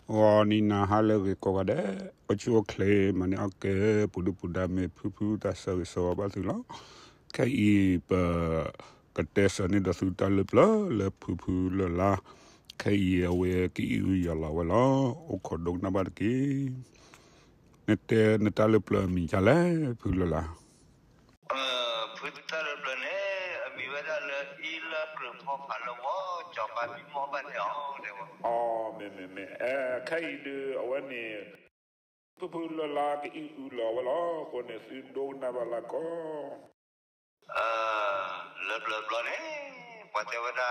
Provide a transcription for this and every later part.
Nina Halle Covade, what you claim, and okay, Pudupuda me pupu, that's so about it. Kai Katessa ni da suta le pla, le pupu le la, Kai away ki yala wala, o kodog na barki, nete netale pla mi jale, pulala. Putar plane, mi veda le il primo palo, chapa mi mo bale Me, Kai de awani. Pupula la ki ula wala ko ne si do na wala ko. Le plane, pate veda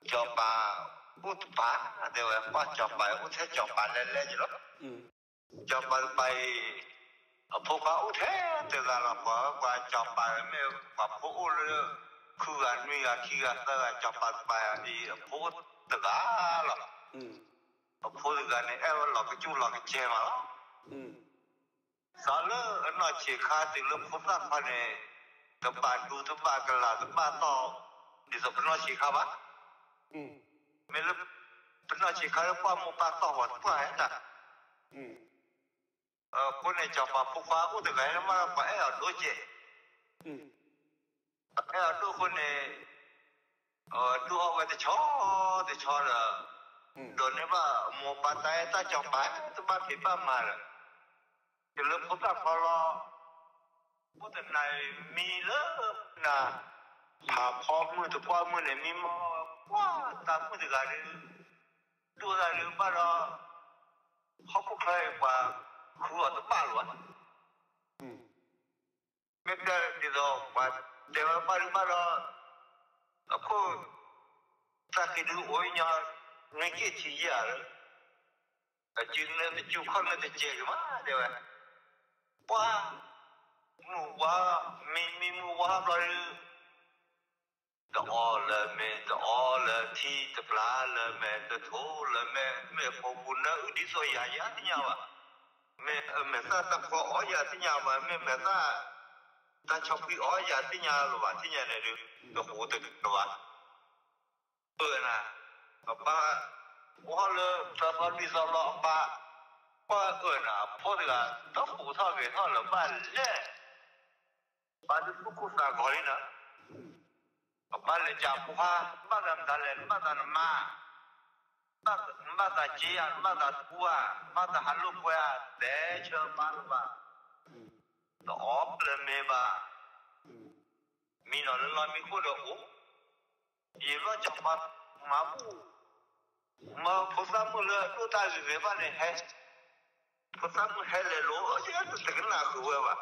chapa utpa, dewa pa chapa uthe chapa le jlo. Chapa pai phoka uthe te la pa chapa me pa pho le khu ga nui ga khi ga ta chapa pai di pho te ga la. Pho ga ne e lo ka chu lo ka che ma. Sala na che kha te le pho sa pa ne ta ba du ta ba ka la ta ba to di so na che kha ba. Me le na che kha pa mo pa to wa pa ta. Cô này chọn vào phục hóa của từ cái mà phải ở đôi chị, ở đôi cô này đôi họ về thì cho là rồi nếu mà một bàn tay ta chọn bán, ta bán thì bán mà rồi, thì lúc chúng ta phải lo, của từ này mi lớn là thả phò mưa từ qua mưa này mi mà quá ta mưa từ cái này đưa ra được bao đó họ cũng phải và khu ở từ ba luôn. Mekda di do pat dewa pari aku tak hidu oinya ngeki ciar ajinne te chukhan te jegma dewa pa mu wa mi mu wa lari the all thi the pla le me the tho le me ko bunna udi so ya tinya wa me sa ta ko ya tinya wa me sa ta chọc cái ói giờ tí nhà rồi bạn tí nhà này được hỗ trợ rồi bạn nè ba quá là ta ba đi sao lo ba qua nè phố thì là ta phụ thao về thao là ba lệ ba đi phụ cụ sa gọi nè ba lệ chả phụ ha ba làm ta lệ ba ta ma ba ta chi à ba ta tua ba ta hành lúc qua để cho ba nó ốp lên mê ba mi nó lên mi khu được ý lo chọc mà bu mà phật sa mu le đôi ta gì về này hay phật sa mu hay le lỗ chứ tôi thấy cái nào khử vậy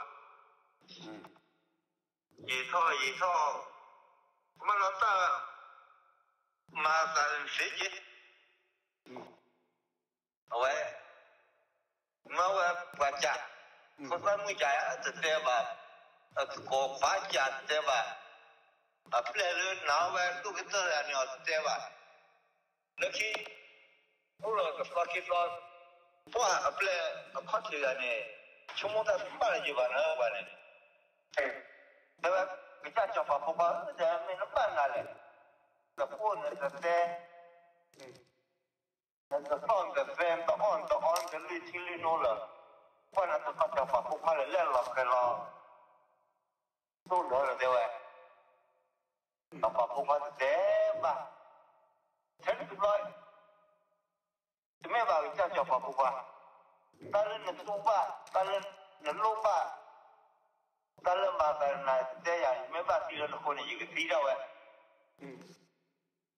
gì thôi mà nó ta mà ta sẽ gì vậy mà vậy quan trọng phật sa mu chạy từ thế mà có khóa chặt thế mà après le nào vậy tôi cái tên là nhỏ thế mà lúc khi rồi cái khi đó qua après phát hiện ra này chúng ta phải là gì vậy nữa vậy này thế mà cái cha cho pháp phục á thì mình nó bán lại cái phone cái xe cái phone cái phim cái on cái lý thiên lý nó là quan là cái cho pháp phục là lên là cái lo tôi nói là thế vậy pháp phục là thế mà thế thì nói thì mấy bà cái cha cho pháp phục à ta lên là tu ba ta lên là lô ba ta lên mà ta là thế vậy mấy bà đi lên con này cái tí đâu vậy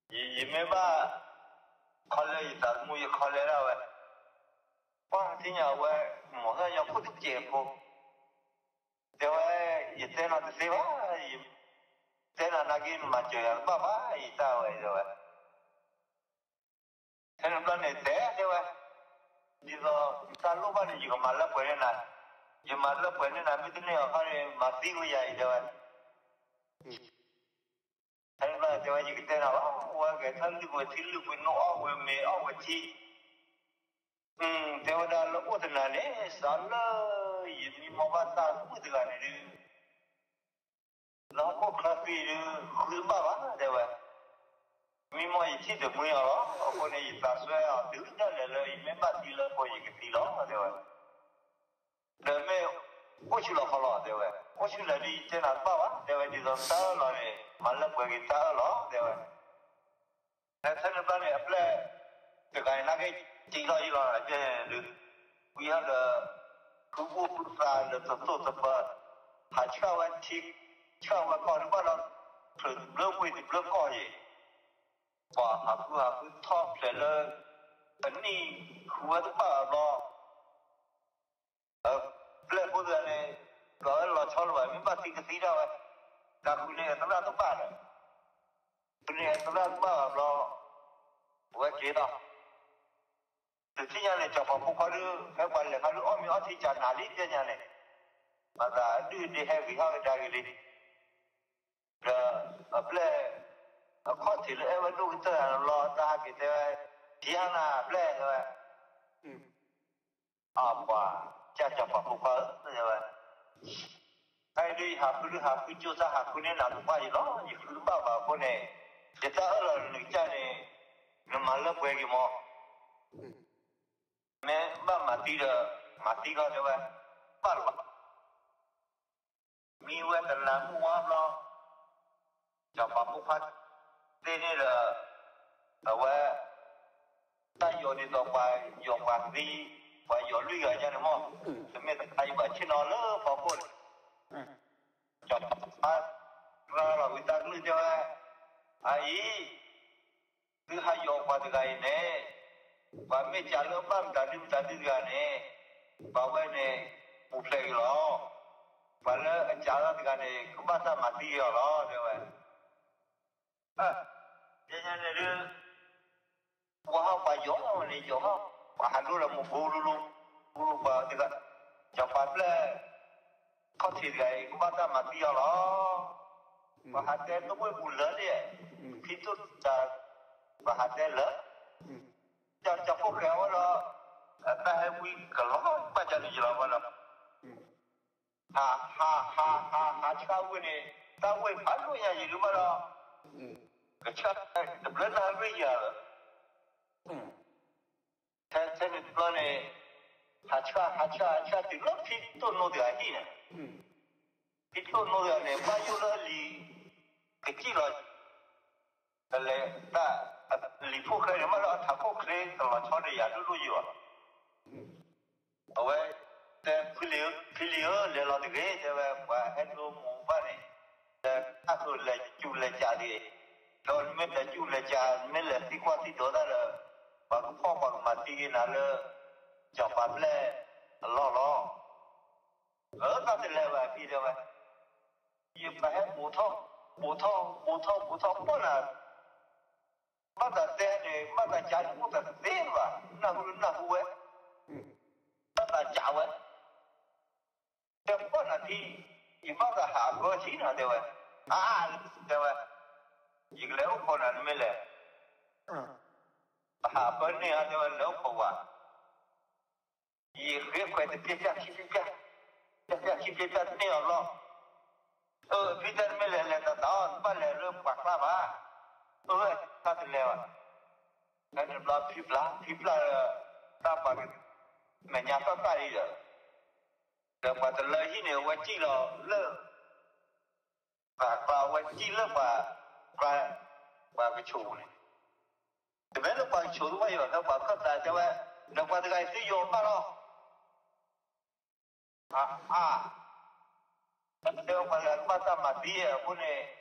gì mấy bà khó lấy ta mua gì khó lấy đâu vậy qua thì nhà vậy một cái nhà phụ chết po thế vậy gì thế nào thế vậy thế là nãy mà chơi ba ba gì sao vậy rồi thế là con này thế vậy đi rồi ta lúc mà đi có mà lắp cái này nhưng mà lắp cái này mình thấy ở cái mà tiêu vậy rồi thế là thế vậy cái thế nào qua cái thân đi qua thiên lưu qua nó qua mẹ qua chi thế vậy là lúc đó là này sao là gì mà bắt ta cũng được cái này nó có khác gì khứ ba thế vậy mi mo yi ti de mu ya lo ko ne yi ta so ya du da le me ba ti lo ko yi ti lo de wa de me ko chi lo ko lo de wa ko chi la di te na ba wa de wa di do ta lo ne ma la ko gi ta lo de wa na ta ne ba ne apply de ga na ke ti lo yi lo la je we have the kubu putra the to ba ha cha wa ti cha wa ko ba lo to lo wi di lo ko yi và học top là anh đi khua thứ ba lo lên bây giờ này có lo cho rồi mình bắt cái gì đâu cả khu này tao ra thứ ba rồi khu này tao ra thứ ba lo với chế đó từ khi nhà này cho họ không có được các bạn là có được ôm nhớ thì chả nào đi cái nhà này mà là đi hay vì họ ra cái đi rồi lên có thể là em lúc đó lo ta cái thế chỉ hàng nào lên rồi và cha cho bà phụ khởi rồi ai đi học cứ chưa ra học cứ nên làm được bao nhiêu đó như cứ bảo bảo con này để ta ở là người cha này nó mà lớp về cái mò mẹ ba mà tí đó rồi ba rồi mi về cái làm mua lo cho bà phụ khởi thế nên là ở ta vô đi đâu phải vô quan đi phải vô lưỡi ở nhà này mà thì mình thấy bà chỉ nói lỡ phá phun cho ta ra là người ta cứ cho ai cứ hay vô qua cái này và mình trả lỡ bám ta đi cái này bảo vệ này một lần đó và lỡ trả lỡ cái này cũng bắt ta mà đi rồi đó rồi vậy nên là wah apa yo ni yo ha halu la mu bulu ba tiga cepat le kau tigai ku bata mati ya lo ba hate tu pun bulan dia itu dah ba hate le jangan capuk kau lo ta hai wi kalau ba jadi jalan mana ha cakap ni ta wi palu ya jadi mana kecak bulan hari ya thế nên lo này hạt thì lớp thì tôi nói được gì nè thì tôi nói được này bao nhiêu là cái gì rồi là ta lì phụ khơi mà là thằng phụ khơi là cho này ya lúc gì vậy ở vậy thế phi liu là lo cái thế và hết luôn muốn vậy này ta thôi là chủ là trả đi rồi mình là chủ là trả mình là đi qua thì đó là bà cũng phong bằng mà đi nào là cho bà lệ lo ở ta thì lệ vậy đi đâu vậy như bà hết bố thông bao là bắt đầu tên này bắt đầu trả cũng bắt đầu tên mà nào ấy bắt đầu trả vậy thế bao là thì bắt đầu hạ có gì nào đâu vậy đâu vậy những lễ con là mới lệ bên này anh em nấu khẩu à, gì khía quay từ phía cha này ở lo, phía trên mới là đó, ba là rơm bạc la ba, ta từ leo à, cái này là phíp là ta bảo mẹ nhà ta đi rồi, rồi mà từ lời gì nhiều quan chỉ là lơ, và quan chỉ lơ và cái chủ này. thì mấy lúc bạn chủ bây giờ nó bảo cấp tài cho bạn nó qua cái sử dụng bao lo theo mà là ba ta mà đi ở bên này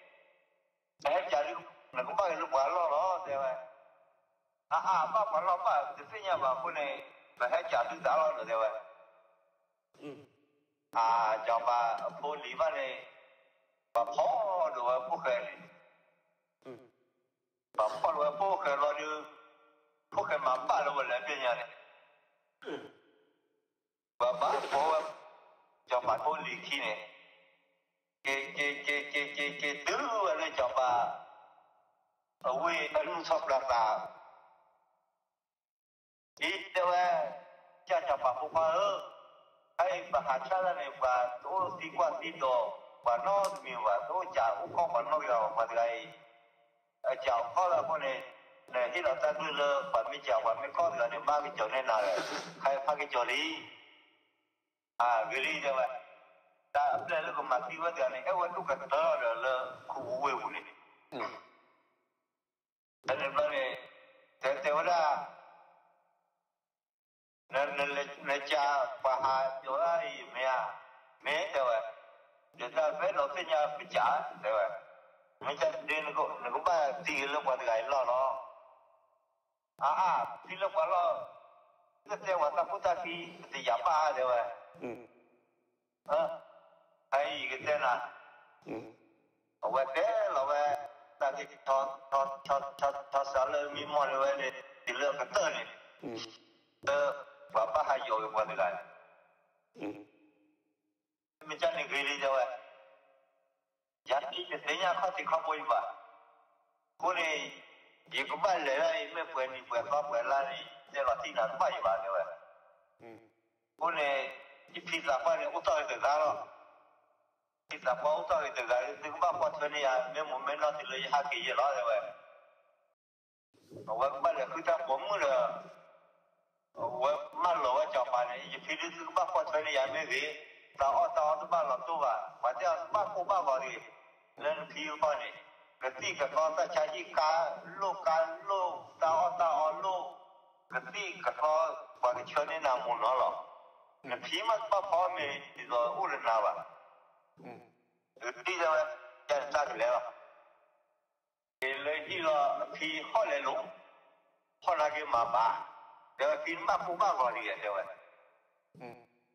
để trả lúc là cũng bao lúc quá lo đó thì vậy ba quá lo ba thì sinh nhà vào bên này là hết trả lúc đã lo rồi thì vậy cho bà phụ lý bà này bà phó đồ phụ khề bà phó đồ phụ khề lo như phụ khề mà bà đồ lại bên nhà này bà phó cho bà phụ lý khi này cái tứ này cho bà ở quê ấn sọc là đi đâu cho bà phụ bà hay bà hạt ra này bà tôi đi qua đi đồ bà nó nhiều bà tôi chả cũng không bà nói đâu mà cái chào có là con này này khi nó ta đưa lơ và mới chào và mới có rồi thì ba cái chỗ này nào khai phá cái chỗ đi cái đi cho vậy ta ấp lên lúc mà khi có tiền này cái lúc cái đó là khu quê của này cho nên là này thế ra nên cha và hai chỗ ấy mẹ thế vậy để ta phải lo cái nhà phải trả thế vậy mấy cha đi nó cũng ba tiền lúc qua cái lo thì lúc qua lo cái thế mà ta cũng ta khi thì giả ba thế vậy hay cái thế nào vậy thế là vậy ta cái thọ sợ là mi mòn rồi này thì lựa cái tơ này và ba hai rồi qua cái mình chắc là ghi đi cho vậy giá trị thì thế nhà khó thì không vui vậy cô này chỉ có ba lệ này mới quên đi quên khó quên la đi để là tin là bao nhiêu bạn như vậy cô này chỉ phi là qua này cũng tới từ đó rồi phi là qua cũng tới từ đó thì cũng ba qua thôi này à nếu muốn mấy nó thì lấy hai cái gì đó như vậy và ba lệ cứ ta bốn mươi rồi và mà lỗ cho bạn này chỉ phi thì cũng ba qua thôi này à mấy cái tao tao ba làm tu và theo ba cô ba vào đi lên phi qua này cái gì cái con ta chạy đi cá lô tao lô cái gì cái con qua cái chỗ này nào muốn nó rồi cái phi mà ba phò mình thì rồi u lên nào vậy cái gì rồi cái sao thì lấy rồi cái lấy đi là phi họ lấy lúng họ là cái mà bà để phi mà cô ba vào đi thế vậy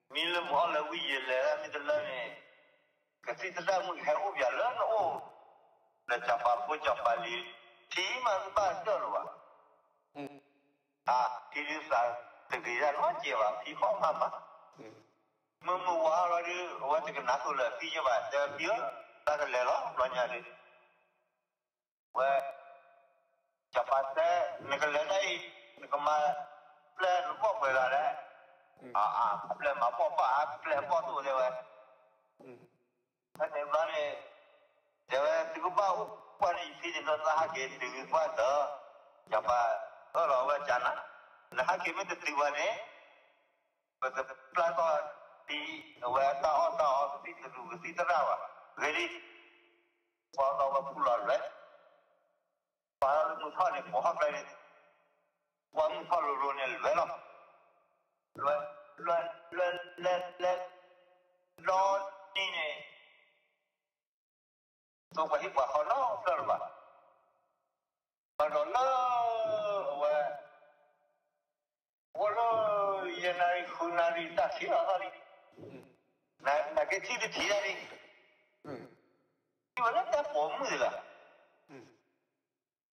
mình là mua là quý gì là mình là này cái gì ta muốn hay ốp giờ lớn nó là chapa đi thì mà ba được rồi thì đi ra từ cái ra nó chỉ là thì khó mà mua rồi đi rồi thì cái nát rồi là thì như vậy để biết ta cái lẽ nó nhà đi và chapa thế cái lẽ này cái mà lên nó có về là đấy lên mà bỏ lên bỏ tụ thế vậy thế nên là này thế thì cũng bao quan hệ phi thì nó là cái từ qua đó chapa ở đó vậy chán là hai cái mới được từ vào này và từ plan to thì vậy tao thì từ cái từ ra vậy vậy đi qua đó vào phụ lợi đấy qua đó mình thôi này bỏ học đây qua mình thôi rồi này vậy đó lên lo đi này tôi phải hiểu họ nó rồi mà nó và giờ này khu này ta chỉ là đi là cái gì thì ra đi nhưng mà nó ta bỏ mũi là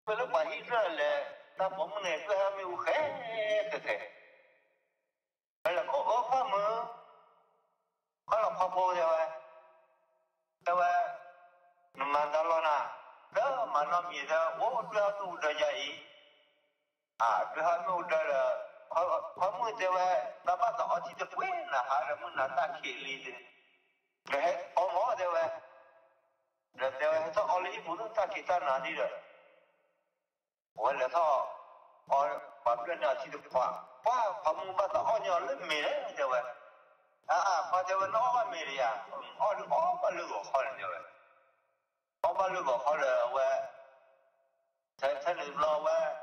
mà nó phải ra là ta bỏ mũi này cứ ham yêu khé thế phải là có pha mưa có là pha bô rồi vậy mà ta lo na đó mà nó gì đó ô ra tu ra vậy cái hai mươi ra là họ mới thế vậy ta bắt đầu chỉ được quên là hai là muốn là ta khi đi rồi hết ông ngó thế vậy rồi thế vậy sao ông lấy phụ nữ ta khi ta nào đi rồi vậy là sao ông bắt lên là chỉ được qua muốn bắt đầu ông nhớ lên mì đấy thế vậy qua thế vậy nó ông mì đi ông bắt lừa họ là thế vậy ông bắt lừa họ là vậy thế nên lo vậy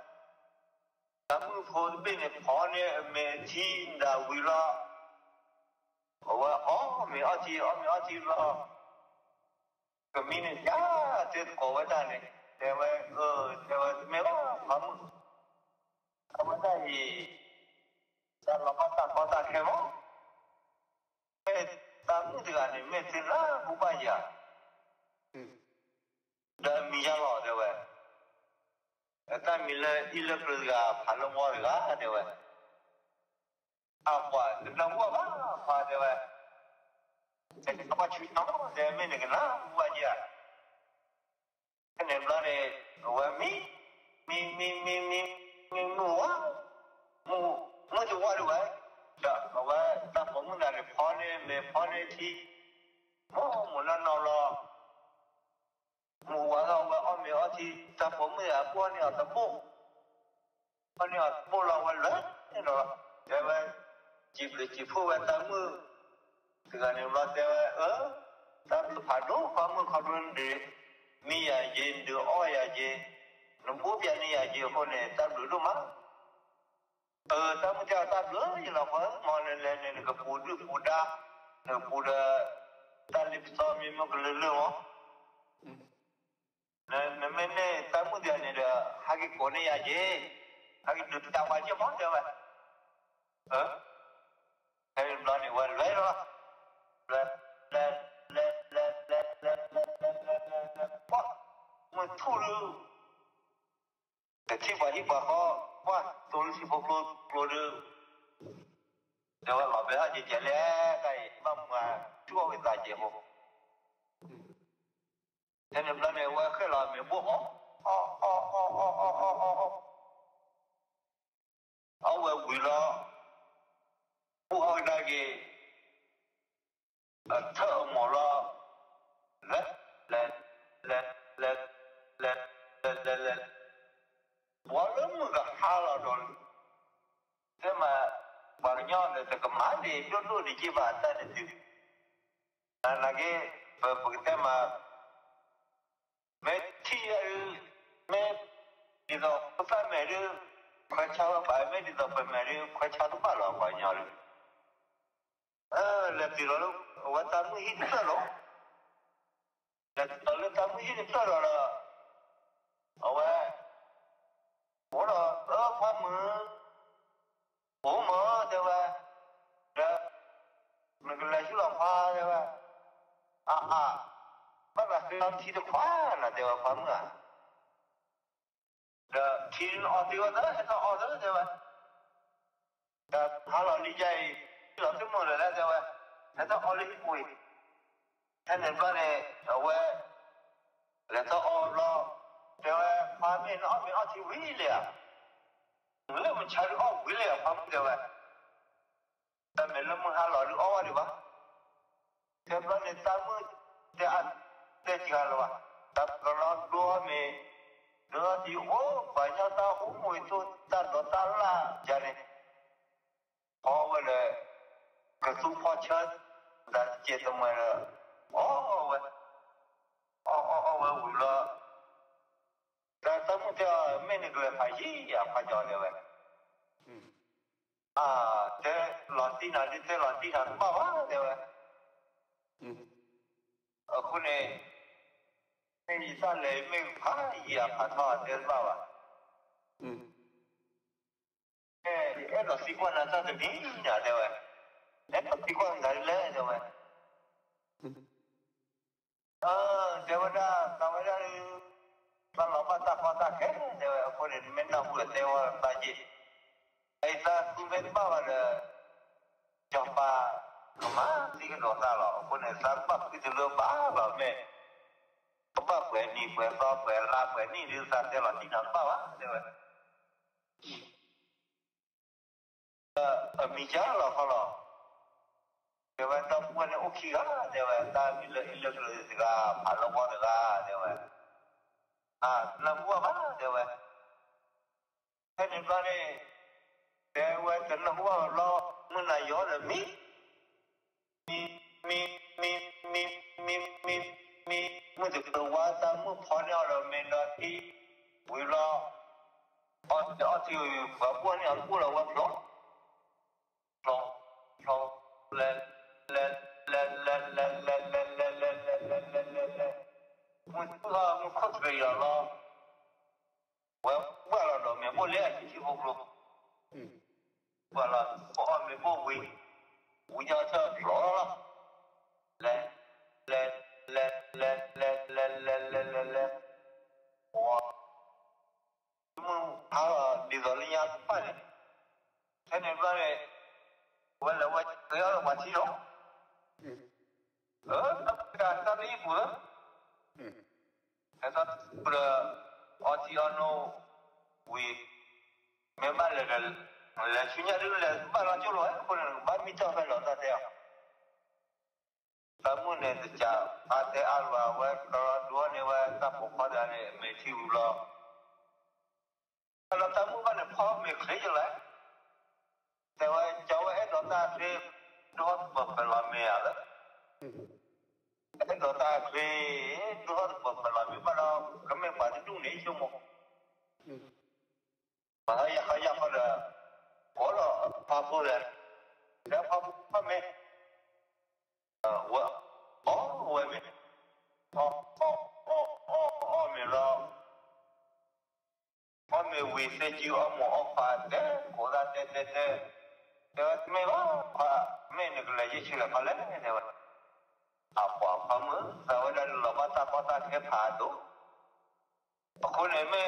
Tamu for being a pony, me tea, the willa. Me ati law. Community, did go with that. There were me. I was that Lamata came on. Tamu the Metina, Ubaya. The Miyalo, there were. ta mình là ilek rồi phản long hoa rồi thế vậy qua năm qua ba thế vậy thế thì có chuyện nó để mình cái nào qua gì cái này là này rồi mi mua cho qua được vậy đó rồi ta cũng là cái phone thì mua lần nào lo mua vào đó mà ông thì ta cũng qua nhà tập bộ qua nhà bộ là quan lớn rồi thế vậy chỉ phụ về tám mươi thì cái này là thế vậy tám mươi phản đối phản mưa khẩn luôn đi mi à gì được oi à gì nó bố bây giờ à gì hôm nay tám mươi đúng không tám mươi theo tám mươi thì là phải mà lên cái phụ đa cái phụ đa ta lip xóm mình một cái lừa nên mình tám mươi giờ này là hai cái con này à gì hai cái được tao bao nhiêu món thế vậy cái đó này vậy vậy rồi lên lên lên lên lên lên lên lên lên lên quá mình thu được cái chi phí bảo họ quá tôi chỉ phục vụ được rồi mà bây giờ chỉ chỉ là cái mà chúa người ta chỉ phục thế nên là này qua cái là mình buộc ở ngoài quỷ lo buộc ở đây cái thợ mỏ lo lên lên lên lên lên lên lên lên quá lớn mà gặp hai là rồi thế mà bảo nhau là cái máy đi đôi đôi đi chỉ bảo ta để tìm là cái cái mà mấy thi mấy đi đâu có phải mấy đứa khoai cháo phải mấy đi đâu phải mấy đứa khoai cháo cũng bảo là phải nhau rồi là từ đó lúc qua ta mới hít ra rồi là từ lúc ta mới hít ra rồi là vậy bố là khoa mưa bố mưa thế vậy đó mình lại chú lòng hoa thế vậy bắt là cái thi được khóa là thế vậy khoa mưa đó thi nó tiêu đó hay sao đó thế vậy đó họ là đi chơi làm cái mưa rồi đó thế vậy hay sao đi mùi thế nên con này ở quê là sao lo thế vậy khoa mình nó thi quý liền người mình chơi được quý liền khoa mưa thế vậy ta mình làm một hai loại được đi ba thế bên này ta mới thế ăn thế chỉ là ba ta còn đua mình đua thì phải cho ta uống mùi thôi ta đó ta là giờ này vậy là cái số phát chân đã chết rồi mà vậy vậy là ta mới theo mình người phải gì à phải cho như vậy thế lọt tin nào đi thế lọt tin nào cũng bảo thế vậy ở khu này mình ta lấy mình phá gì à phá thọ thế bảo em là sĩ quan là ta được đi nhà thế vậy em là sĩ quan là lẽ thế vậy thế vậy ra ta vậy ra ta làm phát ta cái thế vậy khu này mình đang vừa thế vậy ta gì ấy ta cũng biết bảo là cho ba mà thì cái đó ta là khu này sáng bắt cái thứ ba bảo mẹ ba quẹt ni quẹt to quẹt la quẹt ni đưa ra thế là chỉ nắm bảo thế vậy mi cha là họ là thế vậy ta muốn là ok á thế vậy ta bị lệ cái gì cả phản lo quá được thế vậy làm mua mà thế vậy thế nên con này thế vậy cái làm mua lo mình là gió là mi mình được đầu qua ta muốn phá nhau rồi mình là đi vui lo thì và quan nhà cũng là quan lo lên mình không phải lo và là đó mình mua lẻ chỉ phục luôn và là họ mình mua quỳ quỳ cho thơ rõ lên mình đi rồi lên nhà cũng phải thế nên là này vậy là vậy cái đó là quá chi đó ta đi vừa thế ta vừa ở chi nó vì mấy bạn là suy nghĩ là bạn làm chỗ rồi còn là bạn mi cho phải lo ta theo ta muốn này thì chả thế ăn vào vậy đó đua này vậy ta phục hồi này mấy chiều lo Kalau tamu mana paham mekhlei jelah. Tapi jauh dota tu dot berpelamai ada. Dota tu dot berpelamai pada kami pada tu ni cuma. Bahaya pada kalau apa dah. Dah apa me? Wah, wah me. Me lah. Me wisi jiwa mo apa deh, koda deh. Dewa me lah, me ni kalau je cila kalau ni dewa. Apa me, dewa dah lepas apa ke padu. Aku ni me,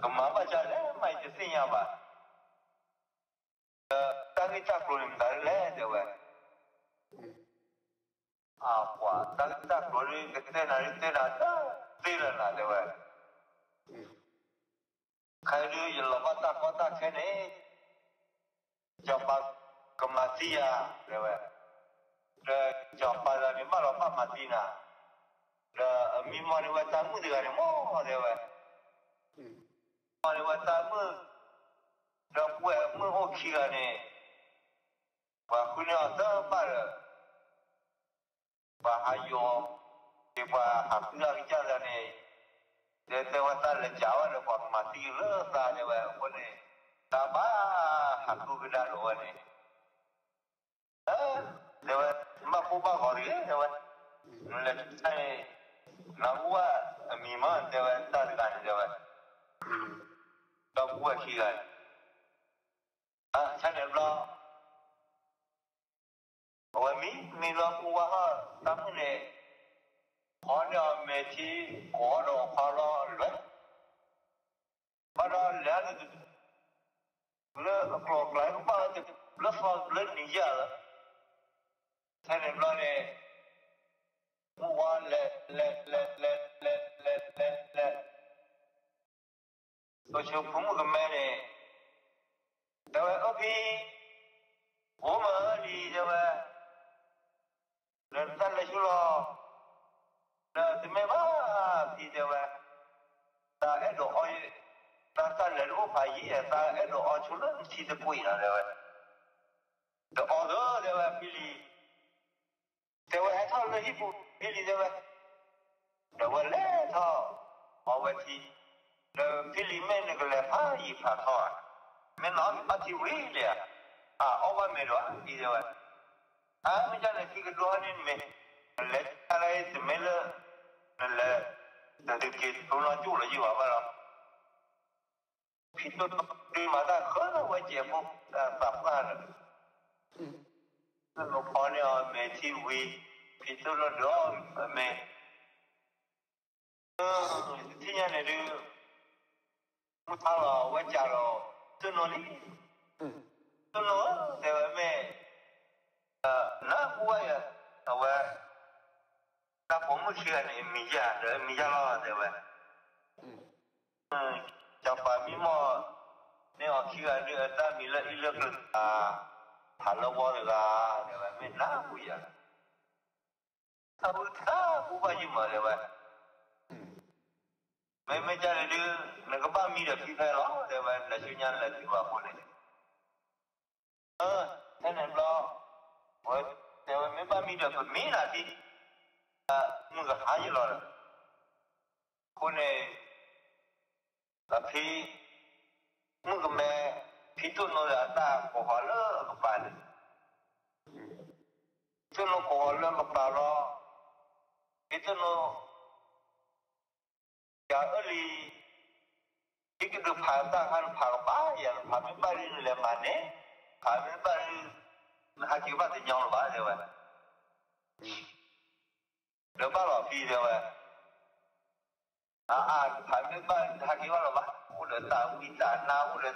kemana jalan, mai jesinya apa? Tangi tak keluar dari le dewa. Apa, tangi tak keluar kita nari tidak nak dewa. Kalau je lepas apa ke ni. Jumpa kematian, dewa. Jumpa dari mana apa mati na. Mimpi ni watamu dengan mo, dewa. Mimpi watamu, buat mengokey ni. Bakunya ada pada bahayo, tiba hakilah jalan ni. Dewa tak lejawan lepas mati le, tak dewa boleh. Tabah aku kena luar ni. Dewa, mak kuba kori dewa. Mula saya nak buat mimah dewa tak dengan dewa. Tak buat kira. Saya nak buat mi nak buat tamu ni. Hanya mesti kalau le. Pada lihat le kalau lain apa le soal le ni je lah. Saya nak ni buat le. So cuba kamu kemana? Dewa opi, rumah di dewa. Dan tak lesulah. Dan semua di dewa. Tak ada orang. Tak lalu pagi, tak ada orang cuma mesti terpuih lah dewa. The other dewa pilih, dewa hanya lagi pilih dewa. Dewa le thau, awati. The pilih mana kalau pagi thau, mana mati wila. Awak mana di dewa. Macam ni kita dua ni me, le kalau itu mela, le, jadi kita orang jual jiwa apa. Itu di mana kena wajib tak pernah. Kalau ni mesti itu loh me. Tiada ni tu, mutala wajib lo, tu noli, tu lo, dewa me. Nak buat ya, awak tak pemusian ni mija lo dewa. Jumpa mimo ni orang kira ni ada mila ilak halau warga dewa mana punya. Tahu tak buat cuma dewa. Macam ni nak apa mila kita lo dewa nasinya lagi apa ni. Saya lo, dewa apa mila tu mila di muka haji lo. Kone tapi mungkin itu ada kohala kepada itu kohala kepada itu ya oli itu pada kan pada yang kami beri lemane kami beri hakikat yang luar dewa lepas lebih dewa kami beri hakikat luar udah tahu kita nak udah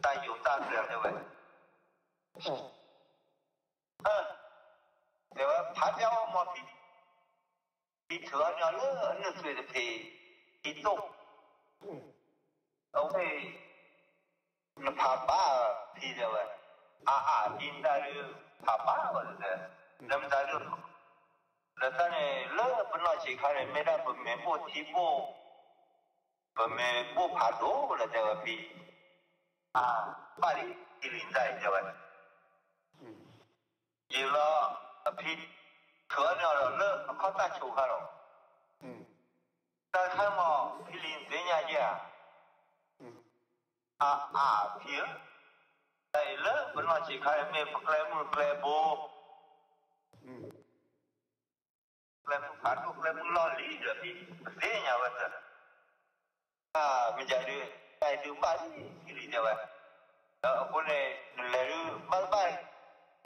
tahu tak dewa dewa pada orang mati itu hanya le nusui depi itu okay papa pi dewa indah papa ada dalam dalam lepas ni le pernah cakap mereka bermembu tipu 我们不怕多了这个比巴黎地理在这个，有了比可能了靠大球看了，但看嘛比林这样子比在了不能去看没不来不来不。Klaim satu klaim loli jadi bedanya betul. Menjadi itu balik ini jawab. Apa ni lalu balik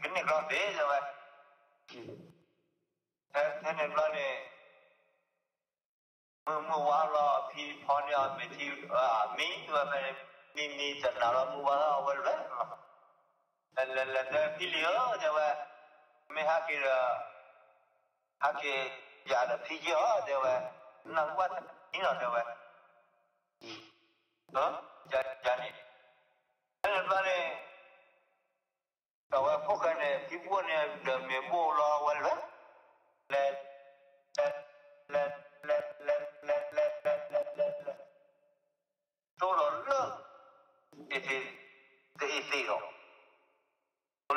kini kalau dia jawab. Saya ni kalau ni muwala pi pania meti mi tu apa mi jenara muwala awal ber. Lalu pilih jawab. Mehakira hake ya da piji de wa nang wa ni na de wa ja ni ana ba ne wa ko ka ne pi bo ne de me bo lo wa le to lo lo ite lo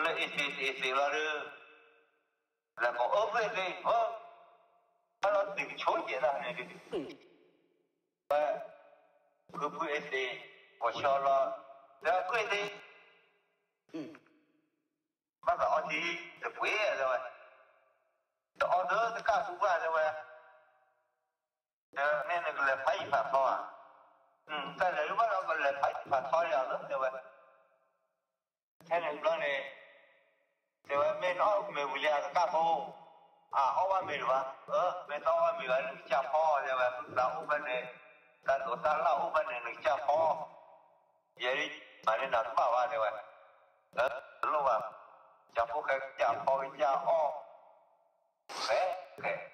le ite lo là có ốp về đi nó từ chối vậy ra này đi và cứ quên đi của cho nó đã quên đi bắt đầu thì được quên rồi đó đỡ tất cả số qua rồi nên là phải phạt thôi cái này lúc đó còn là phải phạt thôi rồi thế nên đó này thì mình nói mình vui là các cô ông mình mà mình tao mình là chaพ่อ thì mà tao ông bên này tao tụi tao là ông bên này là cha พ่อ vậy mà nên là bảoว่า thì mà lúc mà cha พ่อ cái cha พ่อ cái cha พ่อ cái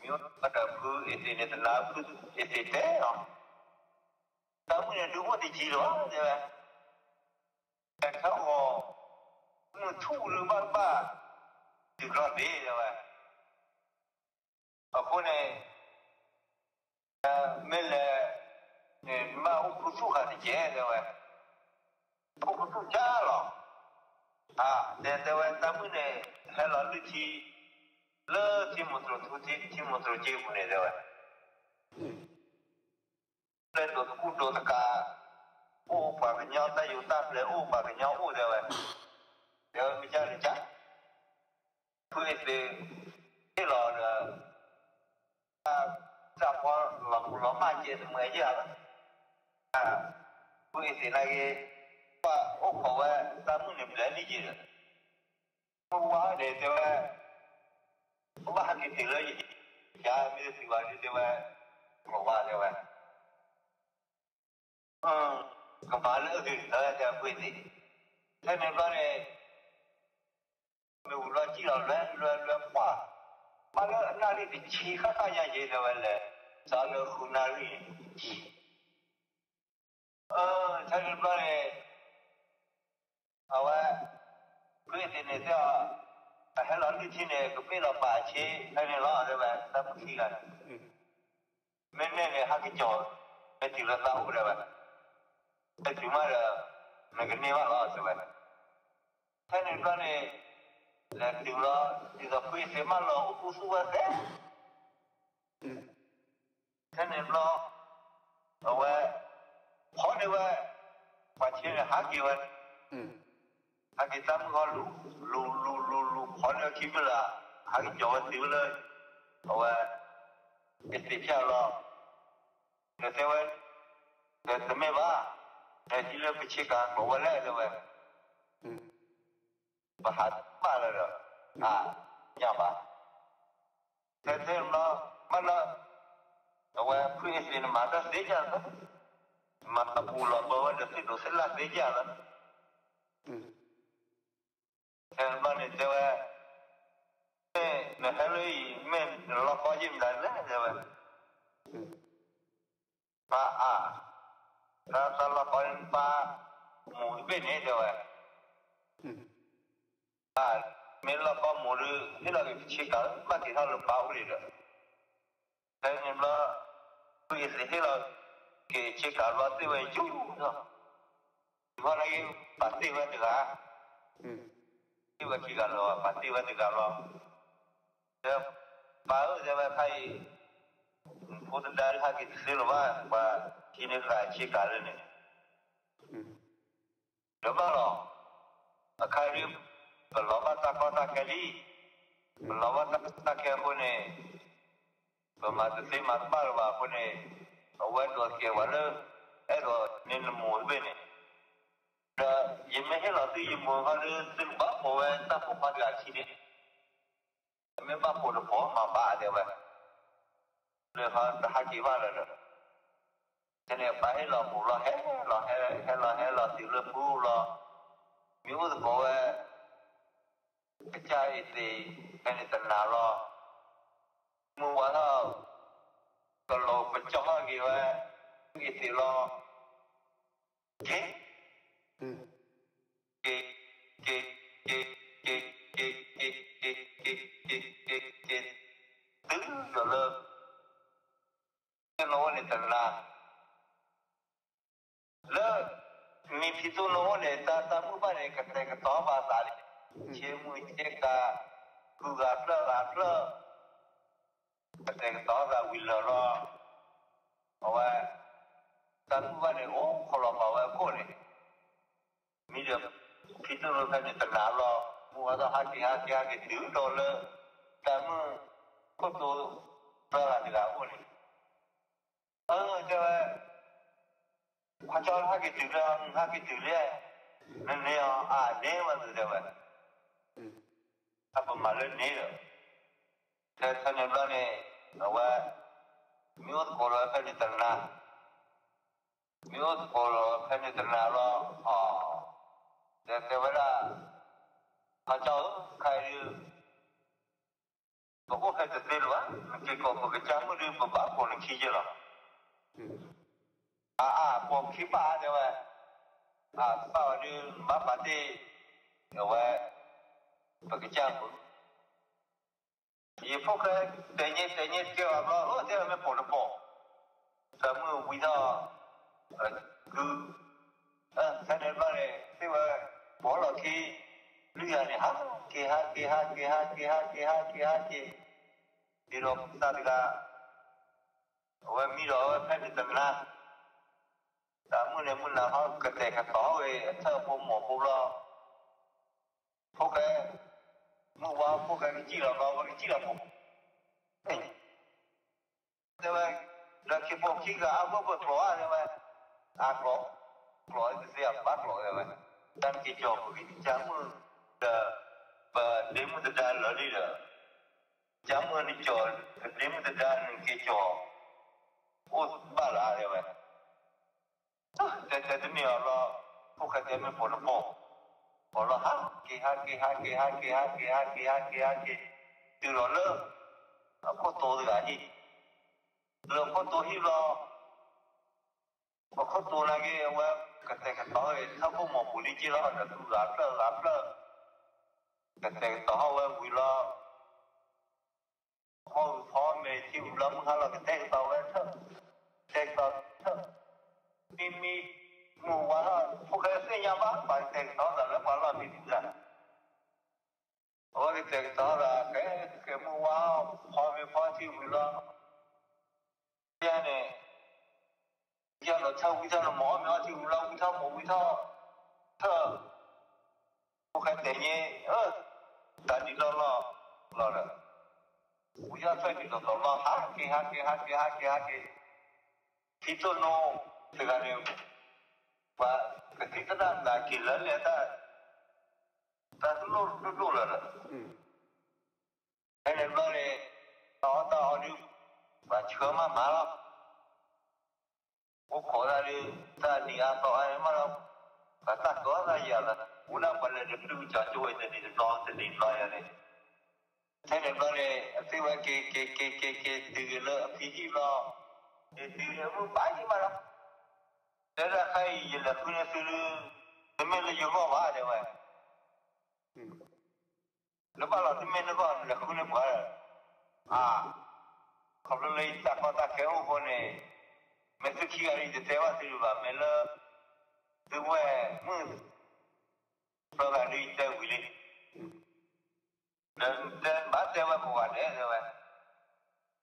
nhiều bắt đầu cứ ít này là cứ ít thế rồi tao mới đúng một tí đó thì mà cái thằng thu được ba từ đó đi rồi ở chỗ này mình là mà ông phụ thuộc vào cái gì rồi ông phụ thuộc cha rồi để ta mới này hay là lúc thì lỡ thì một số chế của này rồi lên đồ cụ đồ tất cả ô và cái nhau ta yêu ta lại ô và cái nhau ô rồi giờ mình chơi chắc thôi thì cái lò là sao có lò mai chơi thì mấy giờ thôi thì này qua ô khẩu ta muốn niệm lễ đi gì rồi không quá để cho không có cái gìเลยcha mới thì vào đi cho không qua cho cái bà lỡ thì tới cho quên đi thế nên đó này mình lo chỉ là lo qua mà nó đi thì chỉ khác nhau gì đâu là sao nó không nào đi thế nên đó này quên thì này cho hay là đi thì này cũng biết là bà chế hay là lo rồi bạn ta không khi là mình này hai cái chỗ mình chỉ là tao rồi bạnแต่ถึงว่ามันก็เนี่ยว่าเราใช่ไหมท่านนี้ก็เนี่ยแล้วถึงเราที่จะคุยเสมาเราอุปสุวะเสท่านนี้เราเอาไว้พอเนี่ยว่าว่าเชื่อหากี่วันหากี่ตั้มก็รู้พอเนี่ยคิดไปละหากี่จอดถึงเลยเอาไว้เป็นสิ่งที่เราแต่ว่าแต่ไม่ว่าJadi lebih cekak, bawa lah tu kan. Bahat mana dah? Nyapa. Tapi mana, awak kuis ini mana saja kan? Mana pula bawa dari situ selah saja kan? Dan mana jawa, nak halui men lokal jim dan lah jawa. Rasa lah paling pak mungkin ni jawa. Mela pak mulu ni lagi cekal, mati halu bau ni dah. Dan ni lah, tôi sẽ thấy là cái chế cả lo tiêu về chú rồi hôm nay bạn tiêu về được à tiêu về chỉ cả lo bạn tiêu về được cả lo thế bảo giờ mà thấy phụ nữ đại hai cái thứ rồi và khi này là chế cả rồi này rồi bao lo khai riêng và lo bắt ta có ta cái đi lo bắt ta cái hôm nay và mà tôi mà bảo là hôm nay ở ngoài đó kia vào đó ở đó nên mua bên này rồi giờ mấy cái là tôi mua vào đó tôi bắt mua về ta không phải là chi đấy mấy bắt mua được bỏ mà bán được vậy rồi họ hai chỉ vào rồi cho nên phải là mua là tự lực mua là nếu mà có cái chai thì cái này tận nào lo mua vào đó còn lo phải cho họ gì vậy cái thì lo cái cái cái cái cái cái cái tứ rồi là cái nó này tận là lỡ mi phi tu nó này ta mua bao nhiêu cái to ba sa này chế mua chế cả cứ gạt lỡ cái to ra will lo và ta mua bao nhiêu ô khó lo bảo vệ cô này mi được phi tu nó cái này tận là lo mua đó hai cái tứ đô lỡ ta mua có tu ra là được cô này cho họ cho hai cái từ này nên nè nè mà từ đâu vậy apa malu nè rồi thế thế nên là nè và miốt cổ cái gì tên na miốt cổ cái gì tên na lo thế vậy là họ cho cái có cái từ tên đó cái có cái trang mới được bảo cổ nó khi chưa rồi bộ khí ba đấy vậy sau đi bắt đi rồi cái trang cũng phút cái tự nhiên kêu nó thế là mới bỏ sớm người quý đó cứ thế nên là này thế mà bỏ là khi lúc này hát thì rồi ta thì là rồi mi rồi phải đi tận na ta muốn là họ cái tỏ về thơ bộ lo phút cái mua vào phút cái chỉ là vào cái chỉ là một thế vậy là khi bộ khi cả áo bộ lo thế vậy lo thì sẽ bắt lo thế vậy dan cái chỗ cái chẳng muốn và để muốn ra lỡ đi rồi chẳng muốn đi chỗ để muốn ra cái chỗ ô ba là thế vậy thế mình lo phút cái thế mình bỏ lo hát từ đó lỡ có tổ được cái gì lỡ có tổ hi lo có tổ là cái tổ ấy sao có một buổi đi lo là tu làm lỡ cái tổ ấy vui lo họ mày chịu lắm hay là cái tổ ấy thôi cái tổ mi mua vào phụ cái sinh nhà bạn cái tổ là nó là mình ra rồi cái tổ là cái mua vào họ chịu lo cái này giờ nó thâu cái thâu nó mỏ nó chịu lo cái thâu một cái thâu thơ phụ cái tự nhiên ta đi lo rồi bây giờ phải đi lo hát cái khi tôi nó thì cái này và cái thứ đó là kỳ lớn lên ta lúc là cái này nó này nó đi và chữa mà lắm cũng khó ra đi ta đi ăn tao ai mà lắm và ta có ra giờ là cũng là phải là được đưa cho chui thì đi lo này thế này nó này thì vậy cái từ lỡ thì gì lo từ nó bán gì mà lắm thế là hay là cứ như thế mình là dùng vào đấy vậy lúc đó thì mình nó còn là cứ như vậy không lấy ta có ta kéo con này mấy thứ kia đi thì theo thì là mấy là từ ngoài mưa rồi là đi theo quy định dan ba theo mà qua đấy rồi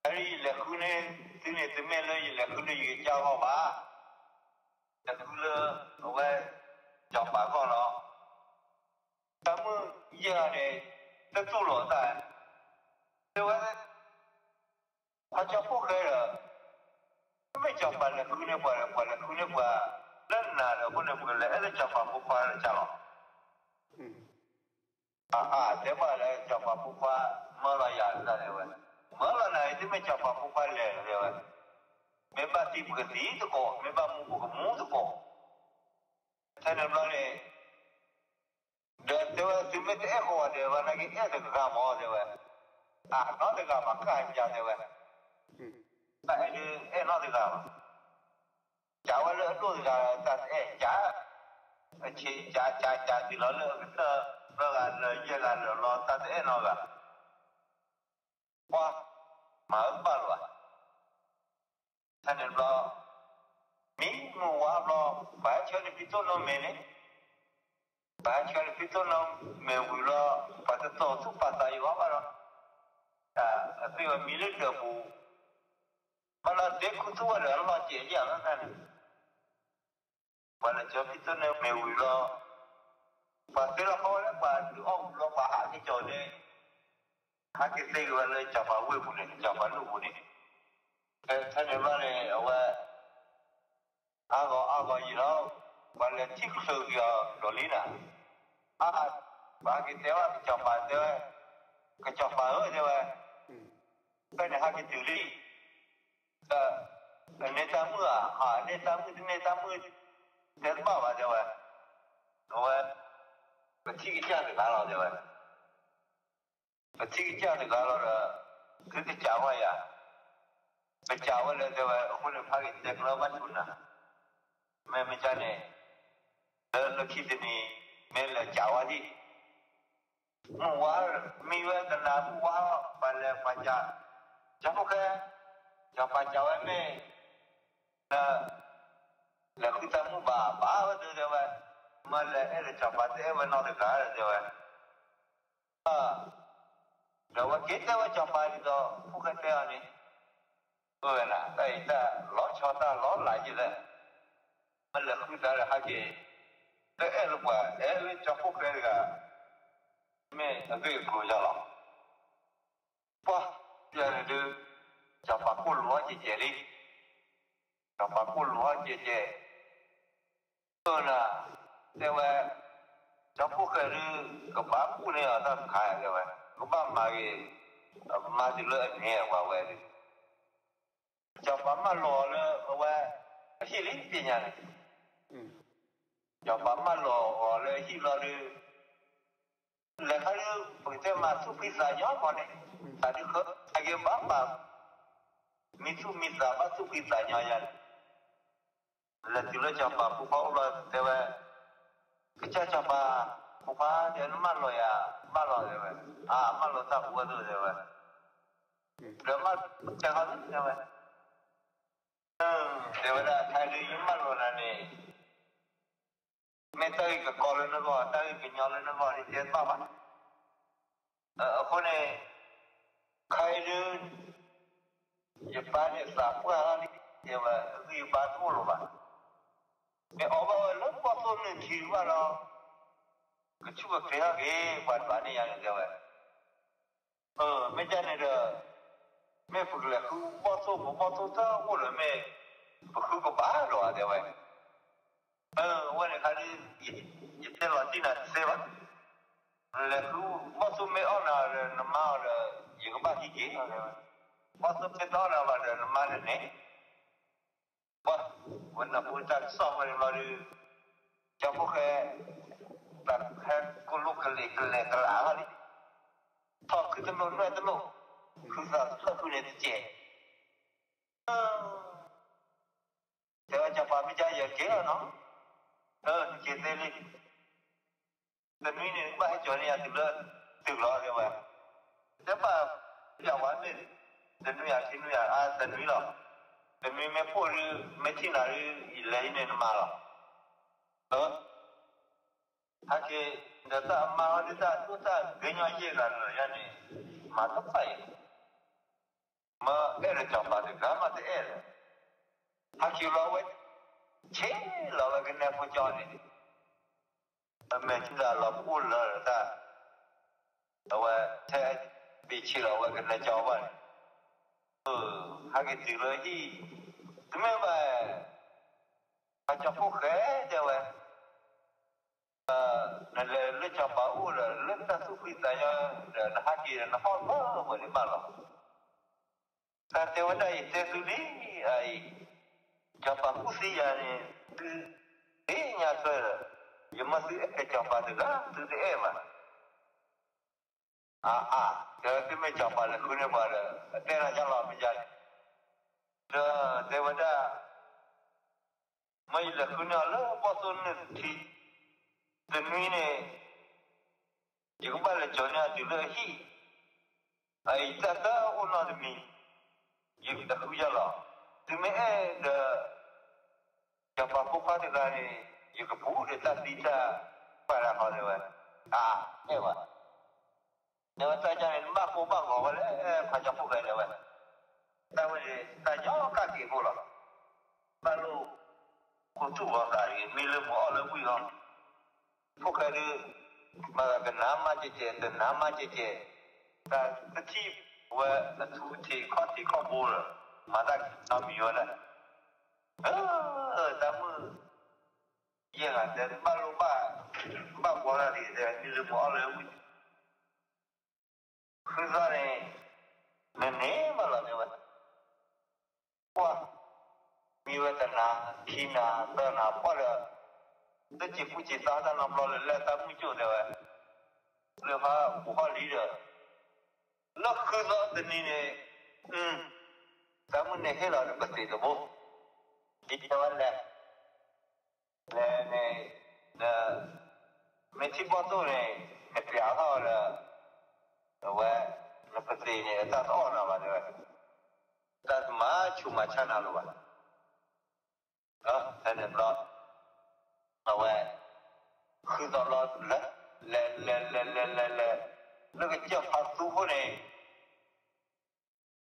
ari là khu này từ này từ mấy là khu này cái cháu họ ba là khu là ở cháu ba con nó ta mưa giờ này ta tu luyện ta rồi họ cho phúc cái rồi mấy cháu ba là khu này qua lần nào là khu này qua là cháu ba phúc qua là cháu nó thế mà là cháu ba phúc qua mở ra nhà ra rồi mở ra này thì mấy cháu ba phúc qua liền rồi mấy ba tí bữa tí thôi cô mấy ba mua bữa mua thôi cô thế nên là này Dewa timit eko dewa lagi ada kamo dewa. No de kama kan ja dewa. No de kama. Jawa le tu de ta ja di lo le kita le ye lo ta no ga. Wa ma ba lo. Tanen lo mi mu wa lo ba che ni pito no mene. Ba che ni pito no me wi lo pa to tu pa ta yo ba lo. Tapi milik dia bu. Malah dia kutu ada Allah je kan. Malah jawab itu ni mewi lo. Pasti lah kau ni pada lo faham ni jauh ni. Hak kita juga le jawab we boleh jawab lu boleh. Saya ni mana awak agak ilo. Malah cik segia dolina. Bagi tewa jawab dia kecapar dia. Cái này hai cái từ đi nên ta mưa nên ta mưa đến bao giờ vậy rồi cái chi cái cha được cả rồi cái chi cái cha được cả rồi cái cháu vậy à cái cháu vậy rồi hôm nay phải cái nó bắt chuột nè mẹ cha này nó khi thì mẹ là cháu à đi mua mi về cái nào mua phải là phải trả cháu ok cháu phải cháu em ấy là khi ta mua bà được rồi mà là cháu phải thế mà nó được cả rồi rồi cái thế mà cháu phải đi đó không cái thế này rồi nè đây ta lót cho ta lót lại gì đấy mà là khi ta là hai cái lúc mà cháu không cái cả mẹ cái của cháu lắm quá giờ này được cháu phải cô lúa chị đi cháu phải cô lúa chị rồi là thế mà cháu phụ cái cái bác phụ này ở ta khai rồi cái bác mà thì lợi nhẹ quá vậy cháu phải mà lúa nữa vậy hi lý tiền nhà này cháu phải mà lúa rồi hi lúa rồi là cái bây giờ mà thu phí giá nhỏ mà này tadi ke age bapa mitu misa ba thu phí giá nhỏ ya là từ lúc cháu phụ bảo là thế vậy cái cháu bà phụ ba thì nó mà rồi ba rồi vậy mà rồi ta phụ được rồi vậy rồi mà cháu không thế vậy thế vậy là thay đi mà rồi này mẹ tới cái con lên nó gọi tới cái nhỏ lên nó gọi thì tiền ba hôm nay khai đưa Nhật Bản thì sắp qua đi thì mà gì ba thua rồi bạn mẹ ở bao lớp bao thôn nên thì qua đó cái chú cái cái bạn này như vậy mấy cha này là mẹ phụ là cứ bao thôn ta hoặc là mẹ cứ có bá rồi như vậy hôm nay khai đi Nhật Bản là tin là xe vậy là cứ bao thôn mẹ ở nào là mà là những cái ba gì vậy bao thôn mẹ đó là mà là nàyวันนั้นพูดจากสองวันมาดูจะพวกแค่ตัดแค่กุลุกเล็กเล็กกระลาอะไรทอคือจำนวนน้อยจำนวนคือสัตว์ก็คือเนี่ยเจ๊แต่ว่าจะพาไม่ใจอย่าเจ๊เนาะเจ๊เต้เลยแต่นี่เนี่ยไม่ให้จอนี่ถึงรอเลยว่ะแต่ว่าอย่าวันนี้แต่นี่อยากแต่นี่หรอ แต่ไม่พูดไม่ที่ไหนเลยเนี่ยมาหรอกถ้าเกิดเดี๋ยวถ้ามาเดี๋ยวถ้าตัวถ้าเงี้ยเยอะกันเลยนี่มาต้องไปมาจับมาถึงมาถึงถ้าคิดเราไว้เช่เราไว้กันเนี่ยพอจอนี่แต่ไม่ที่เราพูดเลยถ้าเราไว้แค่ปีชีเราไว้กันเนี่ยจอบวันถ้าเกิดถึงเลยที่ทำไมว่าเขาจะพูดแค่เดียวนั่นแหละเรื่องจะป่าวเลยเรื่องที่สุขีแต่ยังนะฮะกี่นะฮอลบ้าวันนี้มาแล้วแต่เดี๋ยวนี้เดี๋ยวนี้ไอ้จะป่าวสิยานี่เนี่ยส่วนยังมาสิไอ้จะป่าวถึงถึงเอ็มเดี๋ยวที่ไม่จะป่าวเลยคุณเนี่ยป่าวเลยแต่ละจังหวะไม่ใช่เดี๋ยวนี้ไม่เลยคุณเนี่ยแล้วพอส่วนที่แต่นี่เนี่ยยังไม่เลยจนเนี่ยถึงเลยฮีไอ้แต่ถ้าคนนั้นมียังแต่คุยละถึงแม้เดี๋ยวจะพาพวกเขาที่กันนี่ยังก็พูดแต่ดีจ้าไปแล้วเขาเนี่ยวะเนี่ยวะเดี๋ยวแต่จะเห็นบ้ากูบ้าเขาเลยพาจะพูดกันเนี่ยวะแต่วันนี้แต่ยังก็กี่พูดละบ้านลูกคนจู่ว่าอะไรมีเรื่องอะไรวิ่งอ่ะพวกเขาเนี่ยมาเป็นน้ำมาเจ๊แต่น้ำมาเจ๊แต่ที่ว่าทุกที่ข้อมูลมาได้น้ำมีอยู่นะแต่เมื่อยังไงแต่บ้านลูกบ้านคนอะไรแต่มีเรื่องอะไรวิ่งคือตอนนี้เนี่ยมาแล้วเนี่ยว่ามีเวทนาที่นาเดินหาพอแล้วแต่จีบจีตาแต่น้ำร้อนเลยแต่ไม่จุดเลยวะเรื่องว่าบุคคลลีเดอร์แล้วคือตอนนี้เนี่ยแต่มันเนี่ยให้เราเป็นสิ่งที่บุอีกวันแรกเนี่ยไม่ที่บอกตัวเนี่ยไม่เปลี่ยนเขาเลยว่าเนี่ยเป็นสิ่งเนี่ยแต่ตอนนั้นว่าเนี่ยแต่มาชูมาชนะรู้ว่าแต่เนี่ยเราเอาไว้คือตอนเราแล้วก็เจ้าพักตู้คนเนี่ย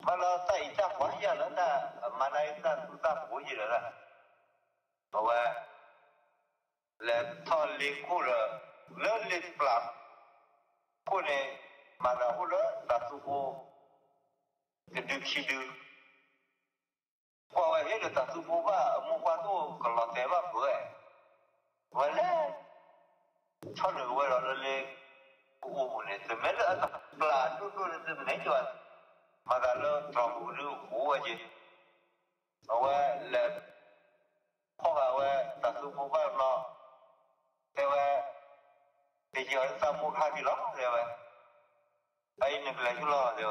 มาเราใส่จับไว้ยังแล้วนะมาในตั้งตู้ผู้หญิงแล้วนะเอาไว้แล้วทอดเลี้ยงคู่เลยเลี้ยงปลาคนเนี่ยมาเราคู่เลยตั้งตู้จะดึกชิดึกพอไว้เห็นตั้งตู้ว่ามุ่งว่าตู้ก็หลอกแต่ว่าเบื่อวันแรกชอบเลยว่าเราเลยโอ้โหเนี่ยแต่ไม่ได้ปลาตู้เนี่ยจะไม่จวนมาได้แล้วทำบุญหัวจีเอาไว้แล้วพอเอาไว้ตั้งตู้ว่าเราแต่ว่าเดี๋ยวจะมุ่งหาที่เราเดี๋ยวไอ้หนึ่งเลยที่เราเดี๋ยว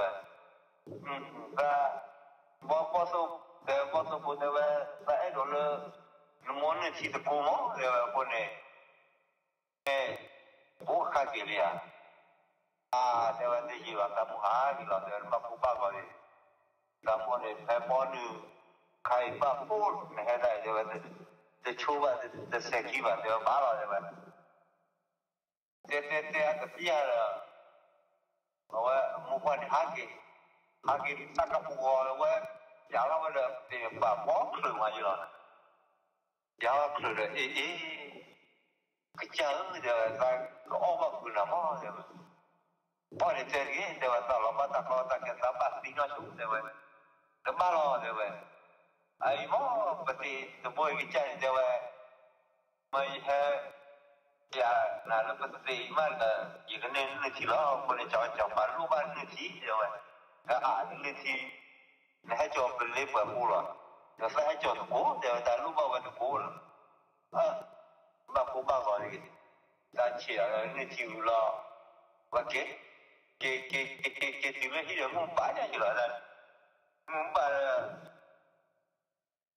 ก็พอสุดแต่พอสุดเดี๋ยวแต่ไอ้ตัวเลยมันเนี่ยที่ตะปูมั้งเดี๋ยวคนเนี่ยบุคคลที่เรียเดี๋ยวจะยี่ว่าตะมูหาที่เราเดี๋ยวมาพูดบ้างเลยตะมูเนี่ยแค่ปอนึงใครบ้าพูดไม่ได้เดี๋ยวจะชูว่าจะเสกีว่าเดี๋ยวบ้าเราเดี๋ยวแต่ก็ที่อะไรเอาไว้มุ่งวันหากิสักกับพวกเราไว้ยาวเราเลยเดี๋ยวบ้าบอกคือมาอยู่แล้วยาวคือเลยก็เจอเดี๋ยวก็ออกมาคือน้ำมันเดี๋ยวพอเดี๋ยวเจอที่เดี๋ยวตลอดมาตลอดตะเกียบตาบ้าสิ่งนั้นชุบเดี๋ยวแล้วมาแล้วเดี๋ยวไอ้หม้อปฏิตัวบอยวิจัยเดี๋ยวไม่ใช่ยาหน้าแล้วปฏิมันอย่างนี้นึกทีละคนในจอมาลูกบ้านนึกทีเดี๋ยวนึกทีนี่ให้จอเป็นเล็บแบบพูดหรอเดี๋ยวให้จอถูกเดี๋ยวแต่ลูกบ้านถูกพูดมาพูดบ้างก่อนดิแต่เชื่อนึกทีละว่าเก๋ทีละที่เดี๋ยวมึงป้าจะอยู่แล้วนะมึงป้า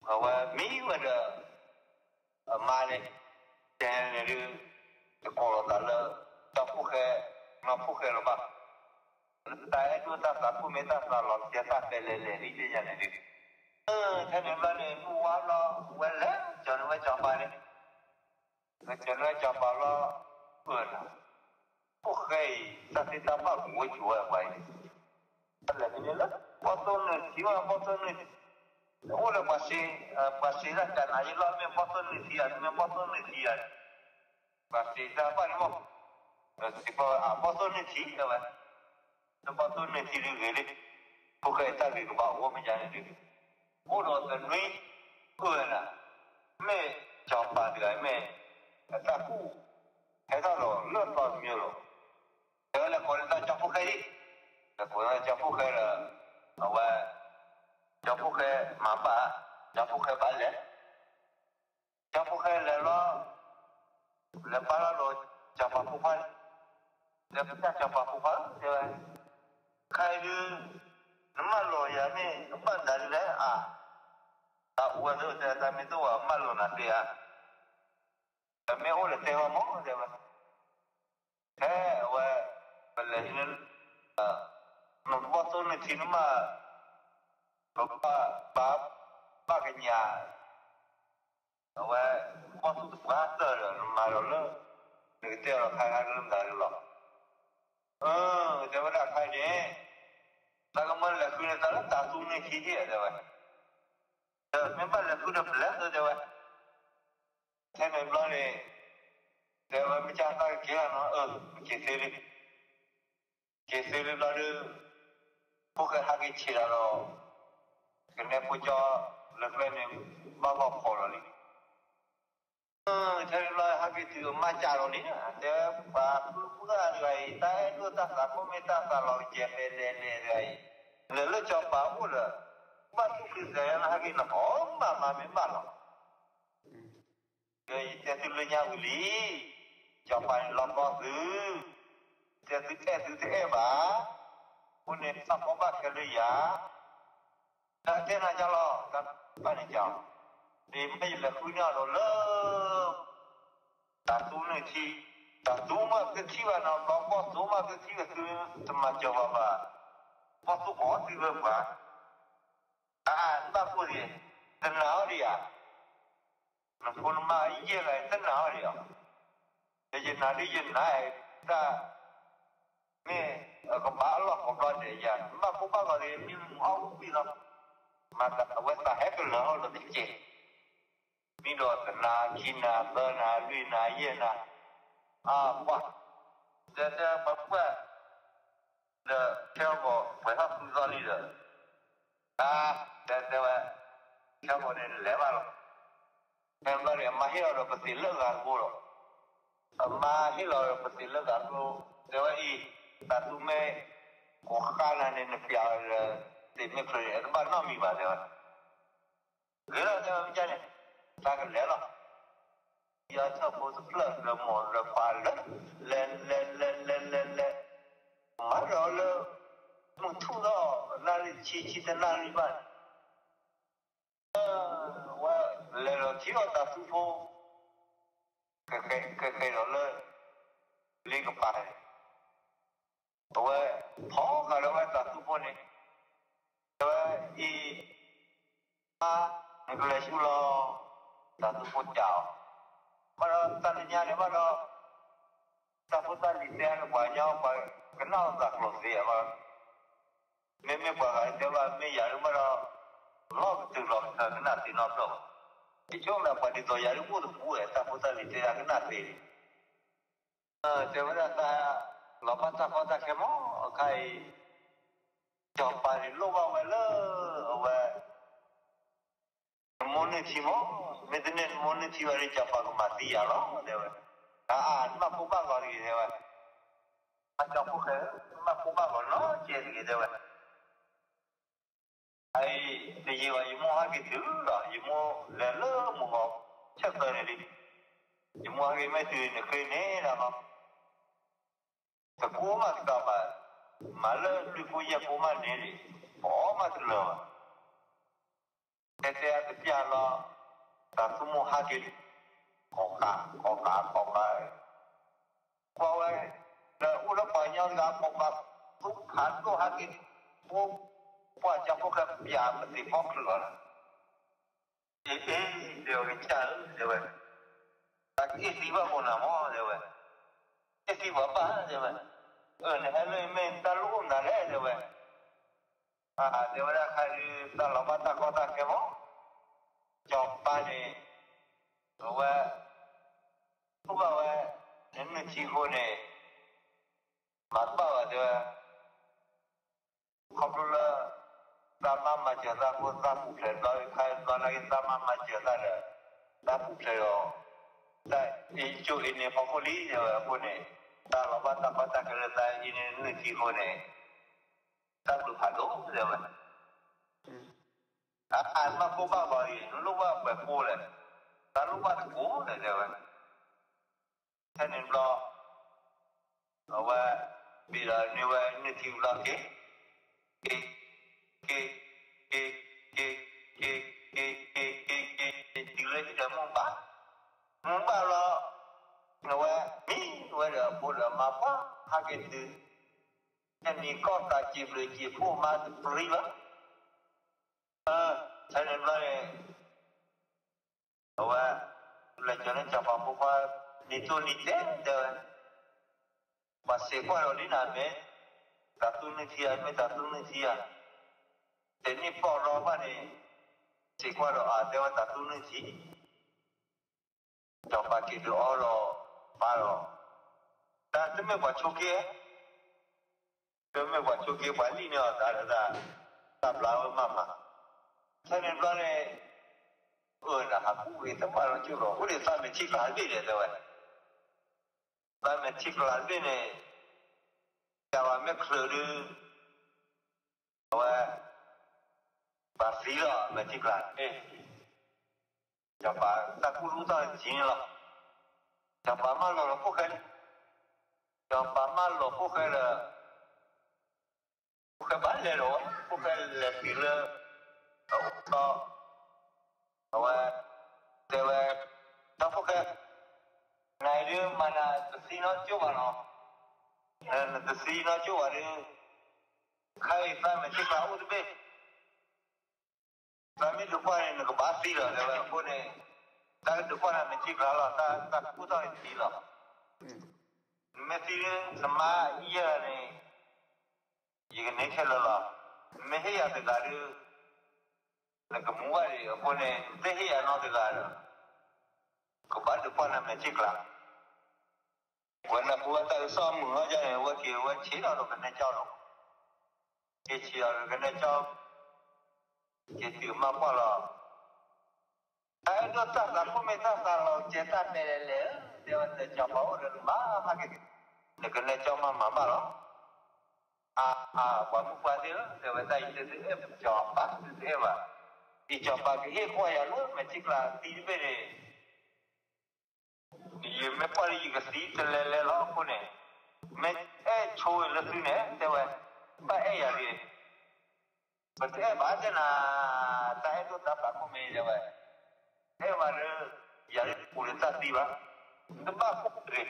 เพราะว่ามีวันเดียวมาเลยแต่เนี่ยจะขอเราแล้วต้องพูดแค่มาพูดแค่หรือเปล่าแต่ไอ้ตัวตาสัตว์ผู้ไม่ตาสัตว์หลอกจะตาเป็นเล่ๆนี่จะยังไงดิ thế nên là này mua lo quen lẽ cho nó cho bà này cho nó cho bà lo bữa nào ok ta thì ta bảo ngồi chùa vậy là như thế bao tôn này chỉ mà bao tôn này ô là bác sĩ là cái này lo mình bao tôn này thì mình bao tôn này thì bác sĩ ta bảo nó thì bao tôn này thì các bạn nó bao tôn này thì được rồi ok ta thì bảo của mình giải được ô đó là nuôi bữa nào mẹ cho bà thì mẹ ta cụ thế đó rồi lướt vào nhiều rồi thế là còn ta cho phúc đi là còn cho phúc là và cho phúc mà bà cho phúc bà lẽ cho phúc là lo là bà rồi cho bà phúc phải là ta cho bà phúc phải thế vậy khai đưa nó mà rồi ya này nó bắt đầu đấy ta uống rồi ta mới tôi mà rồi nè thì ta mới uống được theo món thế vậy thế và là nên nó bắt tôi này thì nó mà ba cái nhà và bắt tôi bắt rồi mà rồi người ta là khai ra làm đại rồi thế mà đã khai đấy ta có muốn là cứ là ta là ta tu này khi gì thế vậy mình bảo là cứ được lẽ thôi thế vậy thế nên lo này thế mà mình chẳng ta kia nó cái gì đó được phụ cái hai cái chỉ là nó cái này phụ cho lực lên này bao bọc khổ rồi thế là hai cái thứ mà trả rồi nè thế và phụ cái này ta đưa ta cả không biết ta cả lo chuyện này nàyเลยจะป้าพูดเลยบ้านทุกคนเลยนะฮะกินน้ำมาไม่บ้านหรอกเลยแต่ที่เลยยังวิลีจะไปลองก็ซื้อแต่ซื้อบ้าคนนี้สับปะรดกันเลยยาแต่เจ้าน่าจะรอกันบ้านนี้จังดีไม่เลยคุยเนี่ยเราเลิกแต่ตู้นี่ที่แต่ตู้มาคือที่ว่าเราลองก็ตู้มาคือที่ว่าคือธรรมะเจ้าบ้าbao nhiêu có thì vừa mà ba cô gì tên nào đi nó con mà ý gì lại tên nào đi để gì nào đi gì này ta nghe có bảo lo có con để giờ ba cô ba gọi thì nhưng ông biết đâu mà ta quên ta hết cái lỡ rồi thì chết mi đồ tên nào chi nào bơ nào lui nào gì nào quá giờ bấm qua的跳过回到塑造力的对吧？跳过的来完了，跳过的马黑了不是乐干过了，马黑了不是乐干过，对吧？但是没我看了那表了，对没可以，他妈闹米吧对吧？来了对吧？家里大概来了，要跳不是了么了发了，来。mà rồi là một thu đó là chỉ là là như vậy và là rồi chỉ có ta thu phố cái đó là liên cái bài và họ cái đó là ta thu phố này và cái là số lo ta thu phố chào mà rồi ta đi nhà này mà rồi ta phố ta đi xe nó qua nhau qua cái nào giặc lột gì mà mình bảo cái thế mà mình giờ mà nó từ rồi cái nào thì nó rồi thì chỗ là phải đi rồi giờ lúc đó phụ ta phụ ta đi thế cái nào thì thế mà ta nó bắt ta có ta cái món cái cho phải lúc vào vậy lơ và món này thì món mình nên món này thì phải cho phải mà đi à đó thế vậy mà phụ ba gọi gì thế vậy trong cuộc thế mà cũng bao giờ nó chia gì thế vậy ai thì gì vậy mua hai cái thứ đó gì mua là lỡ mua ngọc chắc rồi này đi gì mua hai cái mấy thứ này cây này là không thì cố mà thì cả mà lỡ đi cố giờ cố mà này đi bỏ mà thì lỡ thế cái bia là ta cứ mua hai cái có cả qua vậy là u nó phải nhau là một mặt lúc hắn có hai cái qua cho có cái bia mà thì bóc rồi Điều cái chả điều vậy. Ta cái gì mà còn làm điều vậy. Cái gì mà ba điều vậy. Này hay mình ta lúc nào đấy điều vậy. Điều vậy là khai ta làm ta có ta cái món. Chọn ba này. Rồi lúc nào vậy. Nên mình chỉ có này. Mà ba vậy điều vậy. Không là ta mà chờ ta có ta phụ thể rồi khai ta là ta mà chờ ta rồi. Ta phụ thể rồi. Ta ijo ini pakuli ya pune ta loba ta pata kereta ini niki pune ta lu hado ya ba ma ko ba ba yi lu ba ba ko le ta lu ba ko le ya ba tanin lo wa bi la ni wa niki la ke ke ke ke ke ke ke ke ti le ti da mo ba lo Nawa mi wala bola mapa hagetu ni kota jible jipu ma priva sana lai nawa la jana chapa buka nito nite de base kwa ro dina me tatu ni thia teni po ro ba ni se kwa ro a de wa tatu ni thi chapa ki do ro pa ro ta tme kwa choke Kami buat cuci Bali ni ada tak lawan mama. Saya ni bukan nak aku itu malu curo. Boleh sampai cik lagi dia tu. Sampai cik lagi ni, jawab mereka tu, pasti lah cik lagi. Jawab tak perlu tak sini lah. Jawab malu lah bukan. Jawab malu bukan lah. Bukan balik loh, bukan lebih le, atau dewa, tak bukan. Nah dia mana tersinar cuba no, tersinar cuba dia, kai saya macam kau tu be, kami lupa ni nak basi lah, dewa pun ni, tak lupa nak macam kau lah, tak putar ini lah. Mesti sama iya ni. Jika ni kalau mehia tegara, nak muai apa ni, mehia nak tegara, kepada depan nak menciklah. Wana buat tak usah mengajar ni, wak cina lo kena jauh, cina lo kena jauh, jadi apa lah? Ada tak aku minta kalau cetak meleleh, dia ada jauh orang mah lagi, nak kena jauh mama lah. Quả mức qua thế đó, rồi tay từ từ cho bắt từ thế mà, thì cho bắt cái hết qua nhà luôn, mà chỉ là tí về này, thì mấy qua đi cái tí từ lẹ lọ cô này, mấy chui là thứ này, thế vậy, ba nhà đi, mà thế bà thế là tay tôi tập bắt cô mình thế vậy, thế mà nó giờ đi phụ được ta đi ba, nó ba cũng được,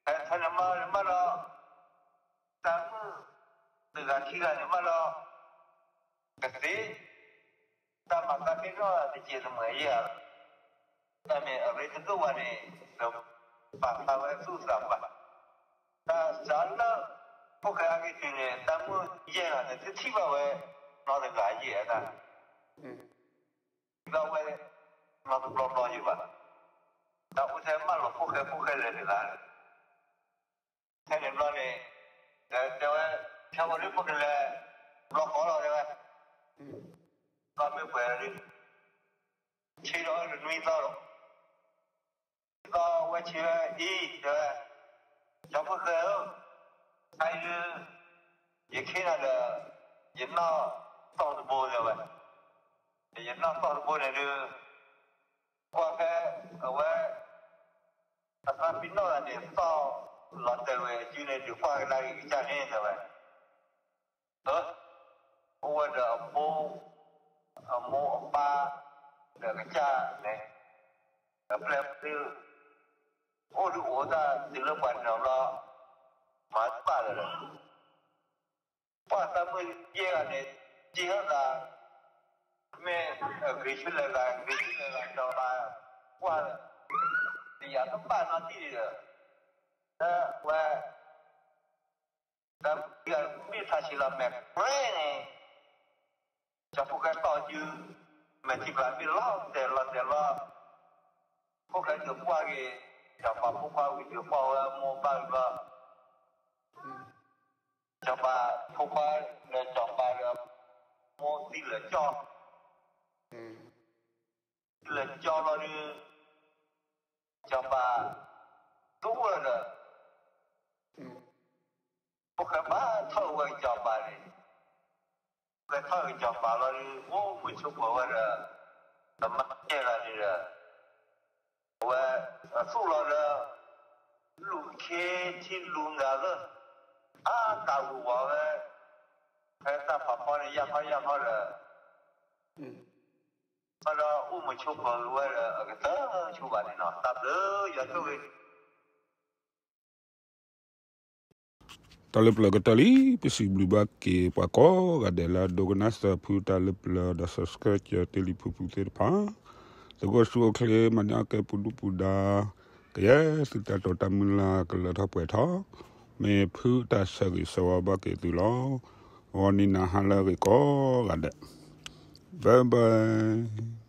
thế là mà nó ta dengan kira ni malah kasi sama kami no di rumah ya kami abis itu wani pakai susah pak ta sana bukan lagi sini tamu ya nanti tiba we no de gaji ya ta tiba we no de belum juga tak usah malu bukan lagi lah saya ni ni dewa Kalau ni pun le, blok kalau dia, kami boleh ciri orang ni tahu, tahu ciri dia, jangan kau, saya ikhlas ada, jenna tahu tu boleh dia, jenna tahu tu boleh dia, awak, asal pindah ada tahu lantai ciri dia kuat lagi macam ni dia. Ada apa, ada kerja, ni, apa tu, orang di luar negara, macam mana? Pas kami dia ni, jika me给出来找他qua thì giờ các bạn nói gì rồi đó và đã giờ biết thay chỉ là mẹ này cho phụ cái tao chứ mẹ chỉ là biết lo để lo phụ cái được qua cái cho bà phụ qua cái được qua mua bán và cho bà phụ qua để cho bà được mua đi là cho nó đi cho bà đúng rồi phụ cái bà thâu cái cho bà này cái thâu cái cho bà nó đi mua một chút của rồi tầm mắt kia là đi rồi và số là lũ kia chỉ lũ nào đó ta lũ vào cái ta phải này ya phải rồi mà đó một chút của rồi cái đó chú bà này nó ta đỡ giờ tôi Talep la gatali pesi blubak ke pako gadela dogonasta pu talep la da subscribe ya teli pupu te pa tego su okle manya ke pudu puda ke sita to tamila kala tha pwe tha me pu ta sa gi sawa ba ke tu lo oni na hala ke ko gade bye bye